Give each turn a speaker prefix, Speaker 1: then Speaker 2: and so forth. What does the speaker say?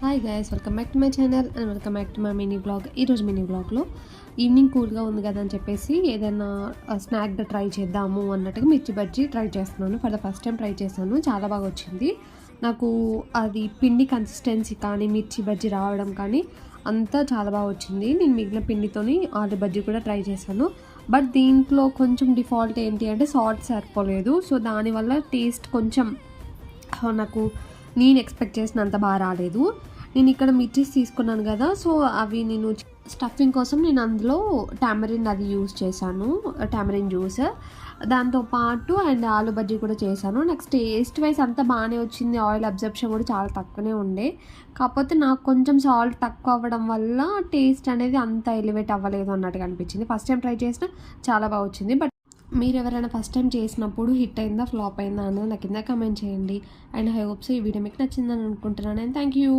Speaker 1: Hi guys, welcome back to my channel and welcome back to my mini blog. ఈరోజు mini బ్లాగ్లో evening కూల్గా ఉంది కదా అని చెప్పేసి ఏదైనా స్నాక్ ట్రై చేద్దాము అన్నట్టుగా మిర్చి బజ్జీ ట్రై చేస్తున్నాను. For the first time try చేశాను, చాలా బాగా వచ్చింది. నాకు అది పిండి కన్సిస్టెన్సీ కానీ మిర్చి బజ్జీ రావడం కానీ అంతా చాలా బాగా వచ్చింది. నేను మిగిలిన పిండితోని ఆలు బజ్జీ కూడా ట్రై చేశాను. బట్ దీంట్లో కొంచెం డిఫాల్ట్ ఏంటి అంటే సాల్ట్ సరిపోలేదు. సో దానివల్ల టేస్ట్ కొంచెం నాకు నేను ఎక్స్పెక్ట్ చేసినంత బాగా రాలేదు. నేను ఇక్కడ మిర్చీస్ తీసుకున్నాను కదా, సో అవి నేను స్టఫింగ్ కోసం నేను అందులో టామరిన్ అది యూస్ చేశాను, టామరిన్ జ్యూస్. దాంతోపాటు అండ్ ఆలు బజ్జీ కూడా చేశాను. నెక్స్ట్ టేస్ట్ వైజ్ అంతా బాగానే వచ్చింది. ఆయిల్ అబ్జర్ప్షన్ కూడా చాలా తక్కువనే ఉండే. కాకపోతే నాకు కొంచెం సాల్ట్ తక్కువ అవ్వడం వల్ల టేస్ట్ అనేది అంత ఎలివేట్ అవ్వలేదు అన్నట్టుగా అనిపించింది. ఫస్ట్ టైం ట్రై చేసిన చాలా బాగా వచ్చింది. బట్ మీరు ఎవరైనా ఫస్ట్ టైం చేసినప్పుడు హిట్ అయిందా ఫ్లాప్ అయిందా అన్నది నాకు కింద కమెంట్ చేయండి. అండ్ ఐ హోప్స్ ఈ వీడియో మీకు నచ్చిందని అనుకుంటున్నాను. And thank you.